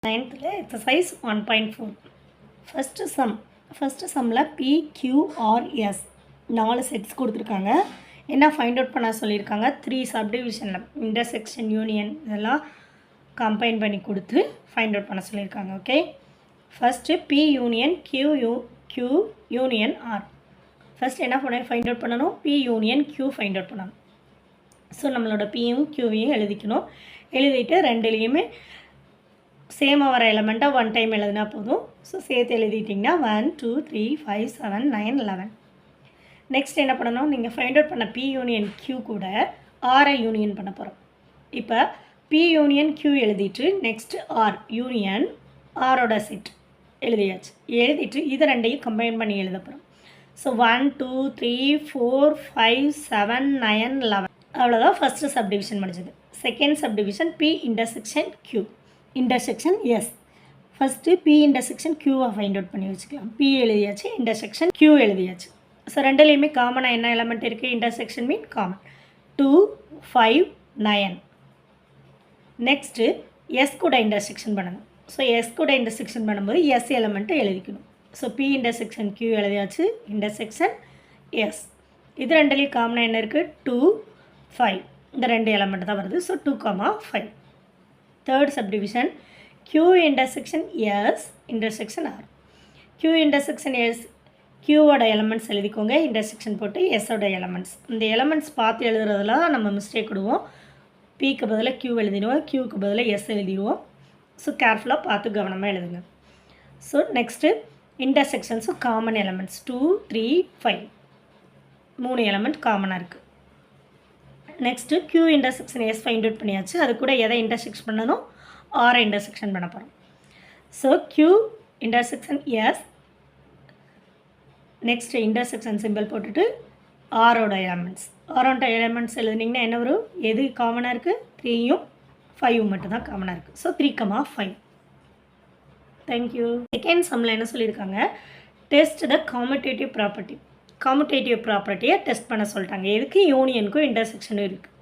9th exercise 1.4 first sumல PQRS 4 sets கொடுத்துருக்காங்க. என்ன find out பண்ண சொல்லியிருக்காங்க, 3 சப்டிவிஷனில் இன்டர்செக்ஷன் யூனியன் இதெல்லாம் கம்பைன் பண்ணி கொடுத்து ஃபைண்ட் அவுட் பண்ண சொல்லியிருக்காங்க. Okay, first P union Q union R. First என்ன ஃபைண்ட் அவுட் பண்ணணும், P union Q find out பண்ணணும். ஸோ நம்மளோட Pயும் Qவையும் எழுதிக்கணும். எழுதிட்டு ரெண்டுலேயுமே சேமாக வர எலமெண்ட்டாக 1 டைம் எழுதினா போதும். ஸோ சேர்த்து எழுதிட்டிங்கன்னா 1 2 3 5 7 9 11. நெக்ஸ்ட் என்ன பண்ணணும், நீங்கள் ஃபைண்ட் அவுட் பண்ண P யூனியன் Q கூட ஆரை யூனியன் பண்ண போகிறோம். இப்போ P யூனியன் Q எழுதிட்டு நெக்ஸ்ட் R யூனியன் ஆரோட செட் எழுதியாச்சு. எழுதிட்டு இது ரெண்டையும் கம்பைன் பண்ணி எழுத போகிறோம். ஸோ 1 2 3 4 5 7 9 11. அவ்வளோதான் ஃபஸ்ட்டு சப்டிவிஷன் முடிஞ்சது. Second subdivision P intersection Q intersection S. First P intersection Qவை ஃபைண்ட் அவுட் பண்ணி வச்சுக்கலாம். P எழுதியாச்சு, இன்டர்செக்ஷன் Q எழுதியாச்சு. ஸோ ரெண்டுலேயுமே காமனாக என்ன எலமெண்ட் இருக்குது, இன்டர்செக்ஷன் மீன் காமன் 2 5 9. நெக்ஸ்ட்டு எஸ் கூட இன்டர்செக்ஷன் பண்ணணும். ஸோ எஸ் கூட இன்டர்செக்ஷன் பண்ணும்போது எஸ் எலமெண்ட்டை எழுதிக்கணும். ஸோ P இன்டர்செக்ஷன் Q எழுதியாச்சு, இன்டர்செக்ஷன் எஸ். இது ரெண்டுலேயும் காமனாக என்ன இருக்குது, 2 5. இந்த ரெண்டு எலமெண்ட் தான் வருது. So 2 5. Third subdivision Q intersection S intersection R. Q intersection S, Qவோட எலமெண்ட்ஸ் எழுதிக்கோங்க, இன்டர்செக்ஷன் போட்டு எஸ்ஸோட எலமெண்ட்ஸ். இந்த எலமெண்ட்ஸ் பார்த்து எழுதுறதுல நம்ம மிஸ்டேக் விடுவோம். Pக்கு பதிலாக Q எழுதிடுவோம், Qக்கு பதிலாக எஸ் எழுதிடுவோம். ஸோ கேர்ஃபுல்லாக பார்த்து கவனமாக எழுதுங்க. So next intersections common elements 2 3 5. 3 element காமனாக இருக்குது. Next Q intersection S find out பண்ணியாச்சு. அது கூட எதை இன்டர்செக்ஷன் பண்ணணும், ஆரை இன்டர்செக்ஷன் பண்ண போகிறோம். So Q intersection S, next intersection simple போட்டுட்டு ஆரோட எலமெண்ட்ஸ் எழுதுனீங்கன்னா என்ன வரும், எது காமனாக இருக்குது, 3யும் 5யும் மட்டும்தான் காமனாக இருக்குது. ஸோ 3 5. தேங்க்யூ. செகண்ட் சம்மில் என்ன சொல்லியிருக்காங்க, டெஸ்ட் த காமுடேட்டிவ் ப்ராப்பர்ட்டியை டெஸ்ட் பண்ண சொல்லிட்டாங்க. எதுக்கு, யூனியனுக்கும் இன்டர்செக்ஷனும் இருக்குது.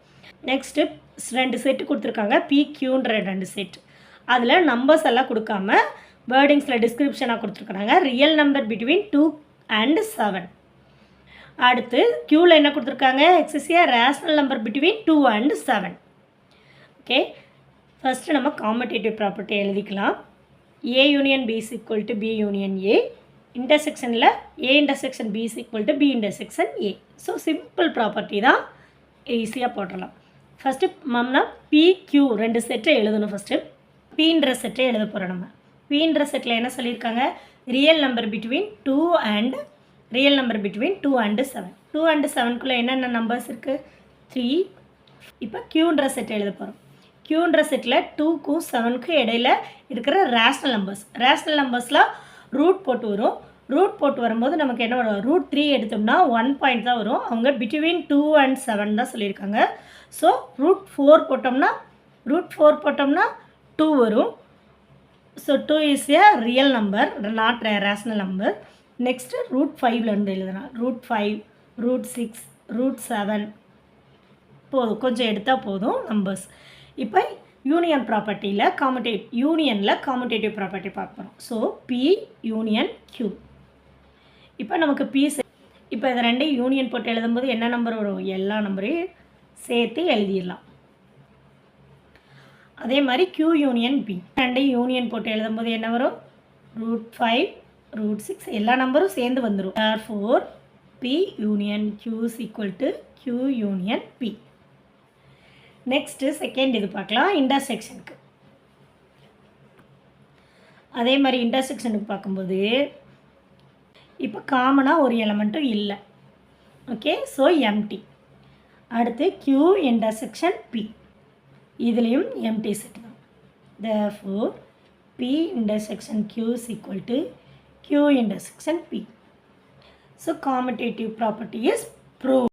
நெக்ஸ்ட்டு 2 செட்டு கொடுத்துருக்காங்க, PQன்ற 2 செட். அதில் நம்பர்ஸ் எல்லாம் கொடுக்காம வேர்டிங்ஸில் டிஸ்கிரிப்ஷனாக கொடுத்துருக்காங்க. Real number between 2 and 7. அடுத்து Qவில் என்ன கொடுத்துருக்காங்க, எக்ஸசியா rational number between 2 and 7. Okay, first நம்ம காமுடேட்டிவ் ப்ராப்பர்ட்டி எழுதிக்கலாம். A union B = B union A. இன்டர்செக்ஷனில் A intersection B = B intersection A. So simple property தான், ஈஸியாக போட்டுடலாம். ஃபஸ்ட்டு மம்னா PQ 2 செட்டை எழுதணும். ஃபஸ்ட்டு Pன்ற செட்டை எழுத போகிறோம். நம்ம Pன்ற செட்டில் என்ன சொல்லியிருக்காங்க, real number between 2 and 7. 2 and 7குள்ளே என்னென்ன நம்பர்ஸ் இருக்குது, 3. இப்போ Qன்ற செட்டை எழுத போகிறோம். Qன்ற செட்டில் 2க்கும் 7க்கும் இடையில் இருக்கிற ரேஷ்னல் நம்பர்ஸில் ரூட் போட்டு வரும். ரூட் போட்டு வரும்போது நமக்கு என்ன வரும், √3 எடுத்தோம்னா 1 பாயிண்ட் தான் வரும். அவங்க பிட்வீன் 2 and 7 தான் சொல்லியிருக்காங்க. ஸோ √4 போட்டோம்னா 2 வரும். So 2 is a real number, not rational number. Next √5லேருந்து எழுதலாம். √5 √6 √7 போதும், கொஞ்சம் எடுத்தால் போதும் நம்பர்ஸ். இப்போ யூனியன் காமுடேட்டிவ் ப்ராப்பர்ட்டி பார்க்க போகிறோம். So P union Q. இப்போ நமக்கு இப்போ இதை ரெண்டையும் யூனியன் போட்டு எழுதும்போது என்ன நம்பர் வரும், எல்லா நம்பரையும் சேர்த்து எழுதிடலாம். அதே மாதிரி Q யூனியன் B, ரெண்டையும் யூனியன் போட்டு எழுதும்போது என்ன வரும், √5 √6 எல்லா நம்பரும் சேர்ந்து வந்துடும். therefore P union Q = Q union P. Next second இது பார்க்கலாம், இன்டர்செக்ஷனுக்கு. அதே மாதிரி இன்டர்செக்ஷனுக்கு பார்க்கும்போது இப்போ காமனாக ஒரு எலமெண்ட்டும் இல்லை. Okay, so empty. அடுத்து Q இன்டர்செக்ஷன் P, இதுலேயும் எம்டி செட் தான். therefore P intersection Q = Q intersection P. So commutative property is prove.